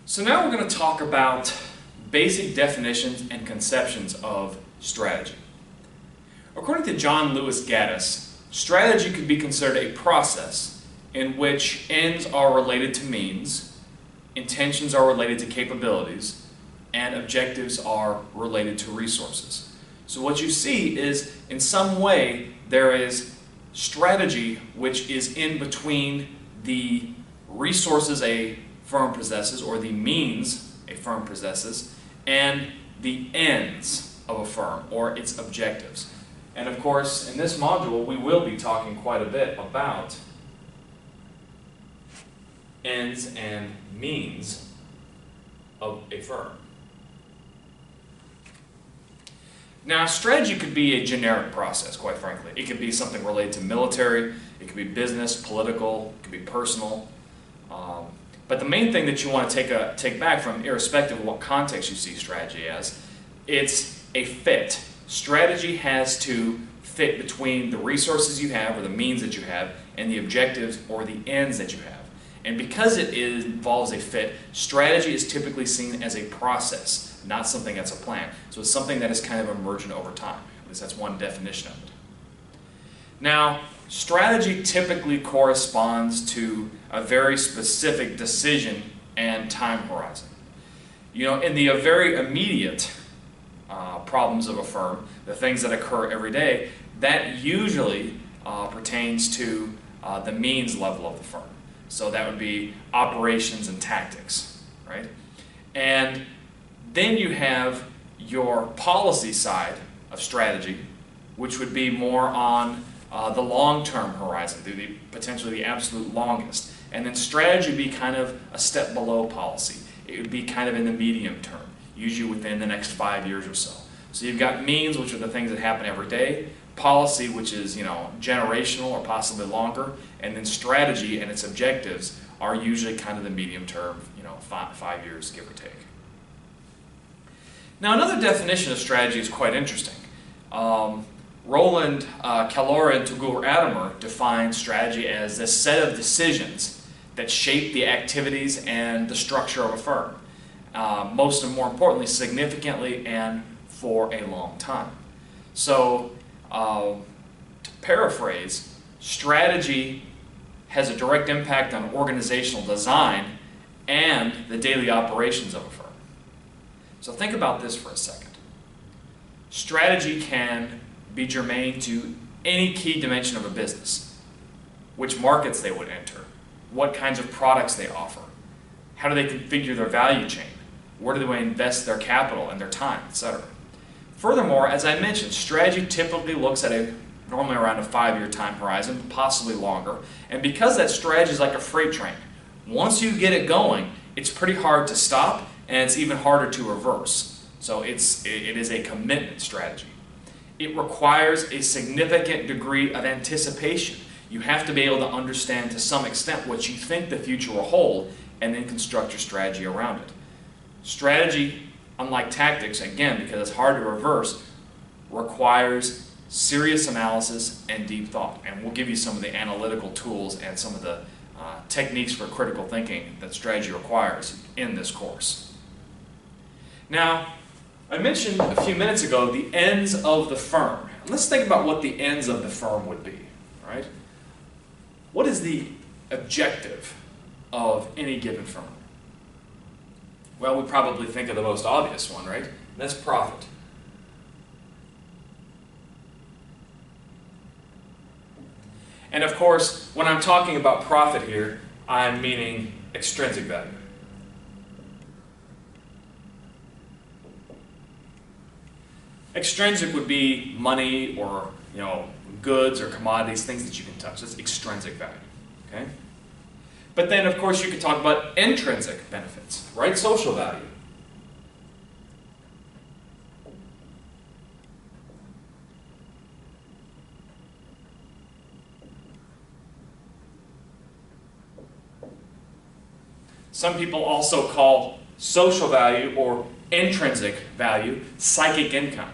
So now we're going to talk about basic definitions and conceptions of strategy. According to John Lewis Gaddis, strategy could be considered a process in which ends are related to means, intentions are related to capabilities, and objectives are related to resources. So what you see is, in some way, there is strategy which is in between the resources a firm possesses, or the means a firm possesses, and the ends of a firm, or its objectives. And of course, in this module, we will be talking quite a bit about ends and means of a firm. Now, strategy could be a generic process, quite frankly. It could be something related to military, it could be business, political, it could be personal. But the main thing that you want to take back from, irrespective of what context you see strategy as, it's a fit. Strategy has to fit between the resources you have, or the means that you have, and the objectives or the ends that you have. And because it involves a fit, strategy is typically seen as a process, not something that's a plan. So it's something that is kind of emergent over time. At least that's one definition of it. Now, strategy typically corresponds to a very specific decision and time horizon. You know, in the very immediate problems of a firm, the things that occur every day, that usually pertains to the means level of the firm. So that would be operations and tactics, right? And then you have your policy side of strategy, which would be more on the long-term horizon, potentially the absolute longest. And then strategy would be kind of a step below policy. It would be kind of in the medium term, usually within the next 5 years or so. So you've got means, which are the things that happen every day, policy, which is, generational or possibly longer, and then strategy and its objectives are usually kind of the medium term, 5 years, give or take. Now, another definition of strategy is quite interesting. Rumelt, Calori, and Atamer define strategy as the set of decisions that shape the activities and the structure of a firm, most and more importantly, significantly and for a long time. So, to paraphrase, strategy has a direct impact on organizational design and the daily operations of a firm. So think about this for a second. Strategy can be germane to any key dimension of a business. Which markets they would enter, what kinds of products they offer, how do they configure their value chain, where do they invest their capital and their time, etc. Furthermore, as I mentioned, strategy typically looks at normally around a 5-year time horizon, possibly longer, and because that strategy is like a freight train, once you get it going, it's pretty hard to stop, and it's even harder to reverse. So it is a commitment strategy. It requires a significant degree of anticipation. You have to be able to understand to some extent what you think the future will hold, and then construct your strategy around it. Strategy, unlike tactics, again, because it's hard to reverse, requires serious analysis and deep thought. And we'll give you some of the analytical tools and some of the techniques for critical thinking that strategy requires in this course. Now, I mentioned a few minutes ago the ends of the firm. Let's think about what the ends of the firm would be, right? What is the objective of any given firm? Well, we probably think of the most obvious one, right? That's profit. And of course, when I'm talking about profit here, I'm meaning extrinsic value. Extrinsic would be money or goods or commodities, things that you can touch. That's extrinsic value. Okay? But then, of course, you could talk about intrinsic benefits, right? Social value. Some people also call social value or intrinsic value psychic income.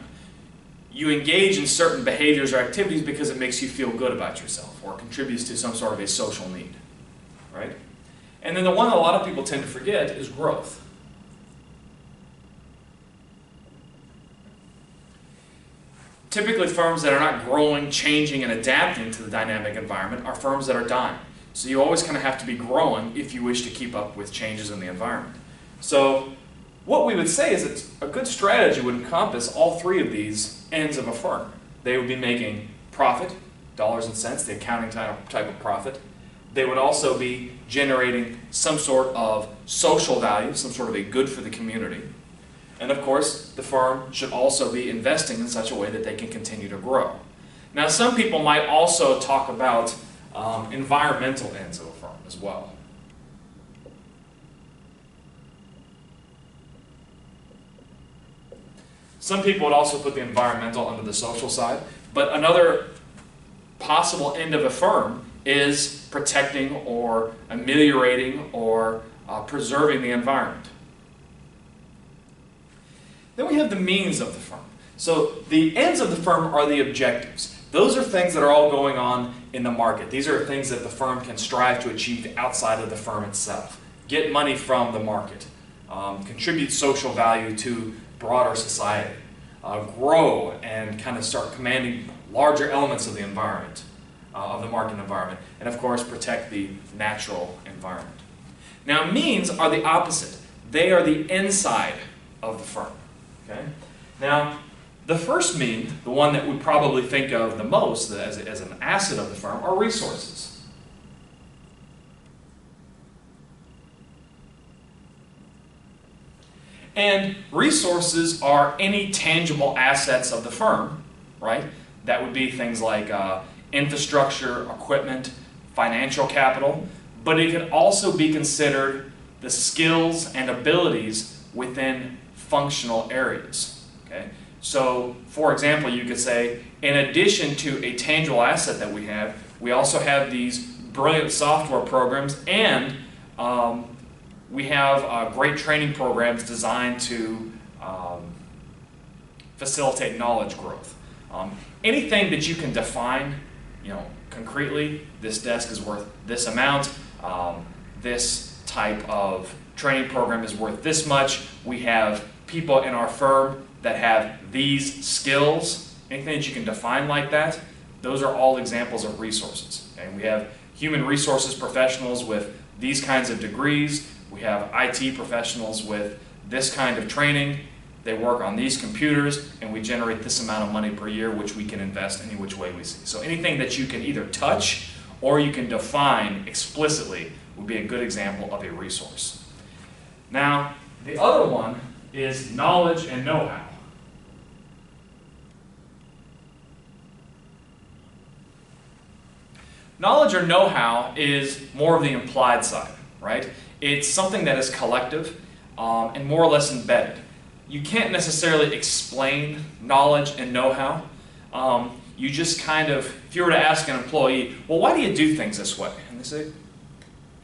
You engage in certain behaviors or activities because it makes you feel good about yourself or contributes to some sort of a social need, right? And then the one that a lot of people tend to forget is growth. Typically, firms that are not growing, changing, and adapting to the dynamic environment are firms that are dying. So you always kind of have to be growing if you wish to keep up with changes in the environment. So what we would say is that a good strategy would encompass all three of these ends of a firm. They would be making profit, dollars and cents, the accounting type of profit. They would also be generating some sort of social value, some sort of a good for the community. And of course, the firm should also be investing in such a way that they can continue to grow. Now, some people might also talk about environmental ends of a firm as well. Some people would also put the environmental under the social side, but another possible end of a firm is protecting or ameliorating or preserving the environment. Then we have the means of the firm. So the ends of the firm are the objectives. Those are things that are all going on in the market. These are things that the firm can strive to achieve outside of the firm itself. Get money from the market. Contribute social value to broader society. Grow and kind of start commanding larger elements of the environment, of the market environment. And of course, protect the natural environment. Now, means are the opposite. They are the inside of the firm. Okay? Now, the first mean, the one that we probably think of the most as an asset of the firm, are resources. And resources are any tangible assets of the firm, right? That would be things like infrastructure, equipment, financial capital, but it can also be considered the skills and abilities within functional areas. Okay? So, for example, you could say, in addition to a tangible asset that we also have these brilliant software programs, and we have great training programs designed to facilitate knowledge growth. Anything that you can define, concretely, this desk is worth this amount, this type of training program is worth this much, we have people in our firm that have these skills, anything that you can define like that, those are all examples of resources. Okay? We have human resources professionals with these kinds of degrees, we have IT professionals with this kind of training, they work on these computers, and we generate this amount of money per year, which we can invest any which way we see. So anything that you can either touch or you can define explicitly would be a good example of a resource. Now, the other one is knowledge and know-how. Knowledge or know-how is more of the implied side, right? It's something that is collective and more or less embedded. You can't necessarily explain knowledge and know-how. You just kind of, if you were to ask an employee, well, why do you do things this way? And they say,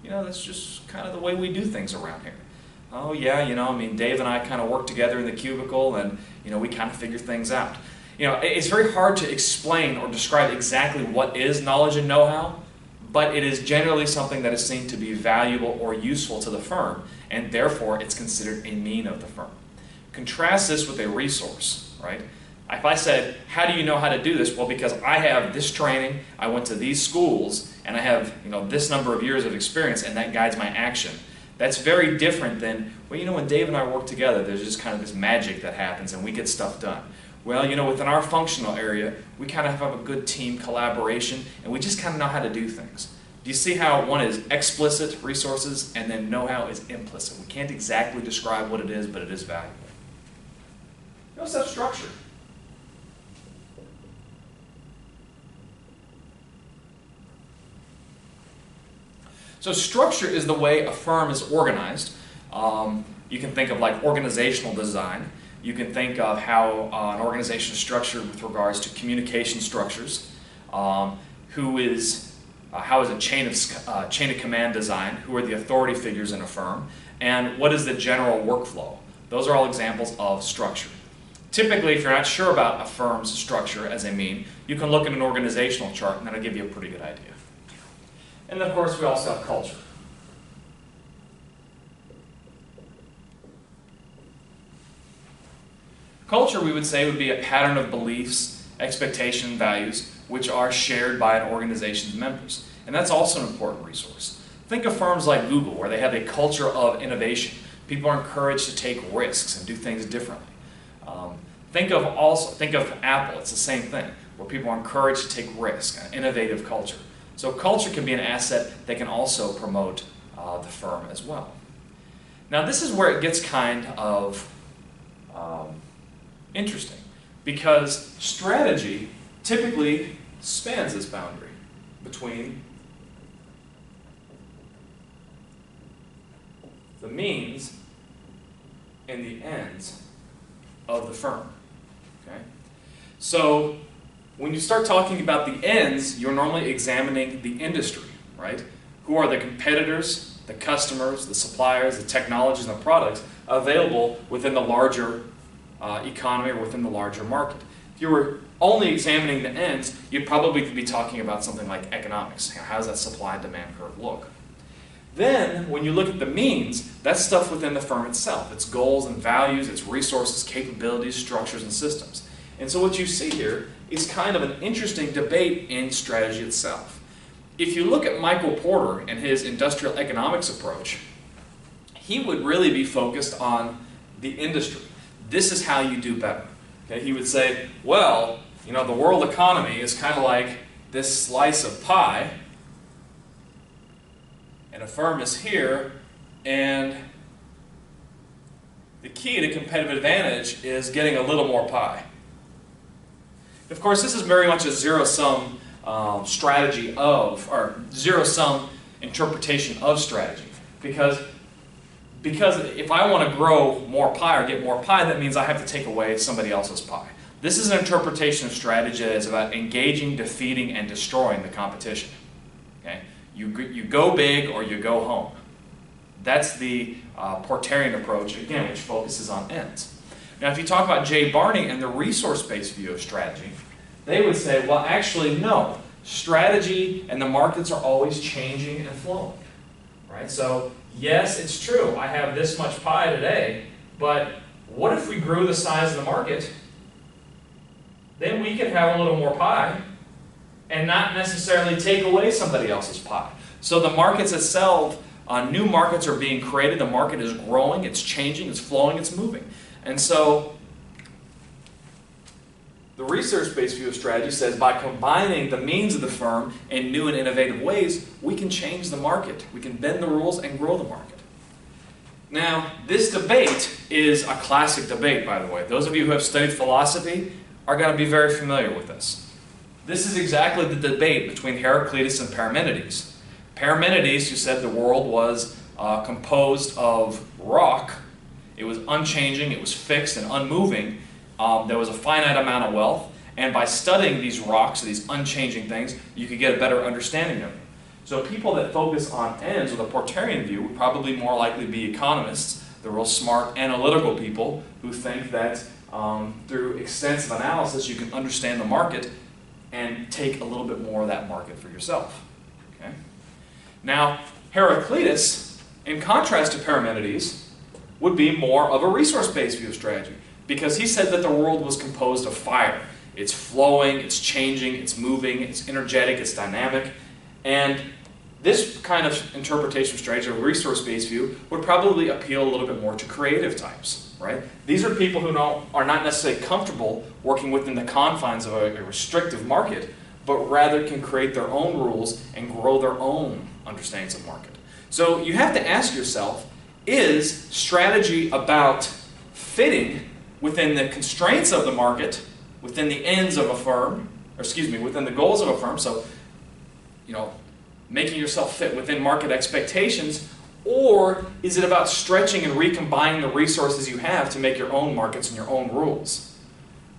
that's just kind of the way we do things around here. Oh yeah, Dave and I kind of work together in the cubicle and, we kind of figure things out. It's very hard to explain or describe exactly what is knowledge and know-how, but it is generally something that is seen to be valuable or useful to the firm, and therefore it's considered a mean of the firm. Contrast this with a resource, right? If I said, how do you know how to do this? Well, because I have this training, I went to these schools, and I have this number of years of experience, and that guides my action. That's very different than, well, when Dave and I work together, there's just kind of this magic that happens, and we get stuff done. Well, within our functional area, we kind of have a good team collaboration, and we just kind of know how to do things. Do you see how one is explicit, resources, and then know-how is implicit? We can't exactly describe what it is, but it is valuable. You also have structure. So structure is the way a firm is organized. You can think of like organizational design. You can think of how an organization is structured with regards to communication structures. How is a chain of command design? Who are the authority figures in a firm? And what is the general workflow? Those are all examples of structure. Typically, if you're not sure about a firm's structure as a mean, you can look at an organizational chart and that'll give you a pretty good idea. And of course, we also have culture. Culture, we would say, would be a pattern of beliefs, expectations, and values which are shared by an organization's members. And that's also an important resource. Think of firms like Google, where they have a culture of innovation. People are encouraged to take risks and do things differently. Think of Apple, it's the same thing, where people are encouraged to take risks, an innovative culture. So culture can be an asset that can also promote the firm as well. Now this is where it gets kind of interesting, because strategy typically spans this boundary between the means and the ends of the firm. Okay? So when you start talking about the ends, you're normally examining the industry, right? Who are the competitors, the customers, the suppliers, the technologies, and the products available within the larger economy or within the larger market. If you were only examining the ends, you'd probably be talking about something like economics. How does that supply and demand curve look? Then, when you look at the means, that's stuff within the firm itself. Its goals and values, its resources, capabilities, structures, and systems. And so what you see here is kind of an interesting debate in strategy itself. If you look at Michael Porter and his industrial economics approach, he would really be focused on the industry. This is how you do better. Okay? He would say, well, you know, the world economy is kind of like this slice of pie, and a firm is here, and the key to competitive advantage is getting a little more pie. Of course, this is very much a zero-sum strategy of, or zero-sum interpretation of strategy, because if I want to grow more pie or get more pie, that means I have to take away somebody else's pie. This is an interpretation of strategy that is about engaging, defeating, and destroying the competition. Okay? You go big or you go home. That's the Porterian approach, again, which focuses on ends. Now, if you talk about Jay Barney and the resource-based view of strategy, they would say, well, actually, no. Strategy and the markets are always changing and flowing. Right? So, yes, it's true. I have this much pie today, but what if we grew the size of the market? Then we could have a little more pie and not necessarily take away somebody else's pie. So the markets itself, new markets are being created, the market is growing, it's changing, it's flowing, it's moving. And so the research-based view of strategy says by combining the means of the firm in new and innovative ways, we can change the market. We can bend the rules and grow the market. Now, this debate is a classic debate, by the way. Those of you who have studied philosophy are going to be very familiar with this. This is exactly the debate between Heraclitus and Parmenides. Parmenides, who said the world was composed of rock, it was unchanging, it was fixed and unmoving, there was a finite amount of wealth, and by studying these rocks, these unchanging things, you could get a better understanding of them. So people that focus on ends with a Porterian view would probably more likely be economists, the real smart analytical people who think that through extensive analysis you can understand the market and take a little bit more of that market for yourself. Okay? Now, Heraclitus, in contrast to Parmenides, would be more of a resource-based view of strategy, because he said that the world was composed of fire. It's flowing, it's changing, it's moving, it's energetic, it's dynamic, and this kind of interpretation of strategy, a resource-based view, would probably appeal a little bit more to creative types, right? These are people who are not necessarily comfortable working within the confines of a restrictive market, but rather can create their own rules and grow their own understandings of market. So you have to ask yourself, is strategy about fitting within the constraints of the market, within the ends of a firm, or excuse me, within the goals of a firm, so, you know, making yourself fit within market expectations, or is it about stretching and recombining the resources you have to make your own markets and your own rules?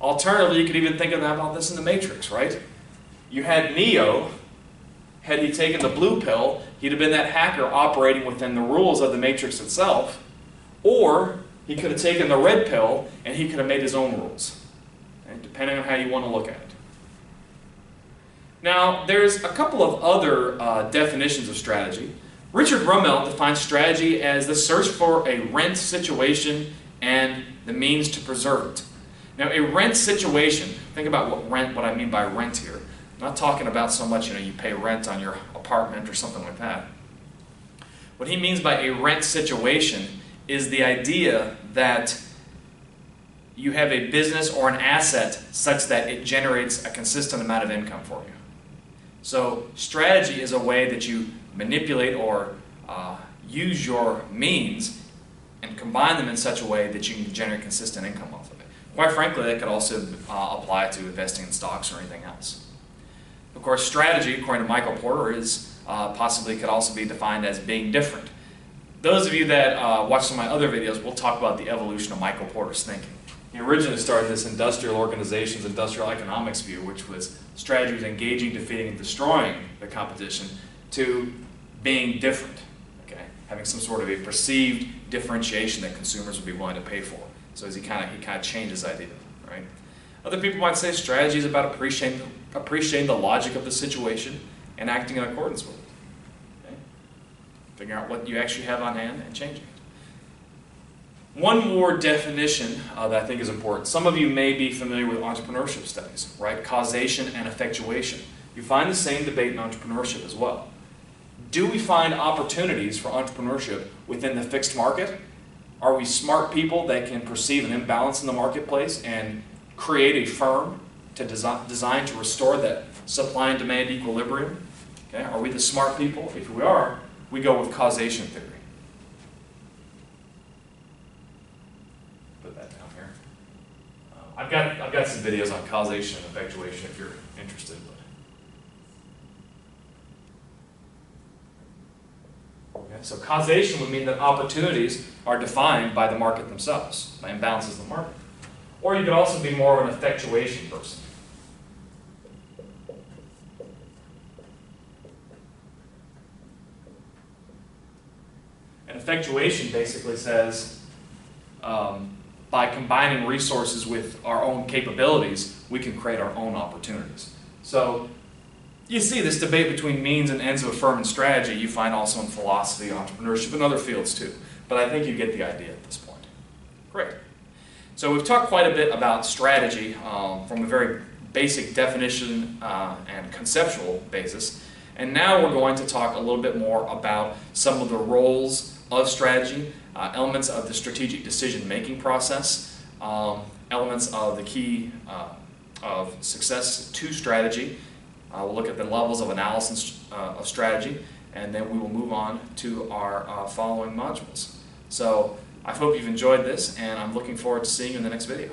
Alternatively, you could even think about this in the Matrix, right? You had Neo. Had he taken the blue pill, he'd have been that hacker operating within the rules of the Matrix itself, or he could have taken the red pill and he could have made his own rules, okay? Depending on how you want to look at it. Now, there's a couple of other definitions of strategy. Richard Rumelt defines strategy as the search for a rent situation and the means to preserve it. Now, a rent situation, think about what I mean by rent here. I'm not talking about so much, you pay rent on your apartment or something like that. What he means by a rent situation is the idea that you have a business or an asset such that it generates a consistent amount of income for you. So strategy is a way that you manipulate or use your means and combine them in such a way that you can generate consistent income off of it. Quite frankly, that could also apply to investing in stocks or anything else. Of course, strategy, according to Michael Porter, is possibly could also be defined as being different. Those of you that watch some of my other videos, we'll talk about the evolution of Michael Porter's thinking. He originally started this industrial organizations, industrial economics view, which was strategy was engaging, defeating, and destroying the competition, to being different, okay? Having some sort of a perceived differentiation that consumers would be willing to pay for. So as he kind of changed his idea, right? Other people might say strategy is about appreciating the logic of the situation and acting in accordance with it. Okay? Figuring out what you actually have on hand and changing it. One more definition that I think is important. Some of you may be familiar with entrepreneurship studies, right? Causation and effectuation. You find the same debate in entrepreneurship as well. Do we find opportunities for entrepreneurship within the fixed market? Are we smart people that can perceive an imbalance in the marketplace and create a firm to design to restore that supply and demand equilibrium? Okay? Are we the smart people? If we are, we go with causation theory. Put that down here. I've got some videos on causation and effectuation if you're interested. Okay, so causation would mean that opportunities are defined by the market themselves, by imbalances in the market. Or you could also be more of an effectuation person. And effectuation basically says, by combining resources with our own capabilities, we can create our own opportunities. So you see this debate between means and ends of a firm and strategy you find also in philosophy, entrepreneurship, and other fields too. But I think you get the idea at this point. Great. So we've talked quite a bit about strategy from a very basic definition and conceptual basis. And now we're going to talk a little bit more about some of the roles of strategy, elements of the strategic decision-making process, elements of the key of success to strategy. We'll look at the levels of analysis of strategy, and then we will move on to our following modules. So I hope you've enjoyed this, and I'm looking forward to seeing you in the next video.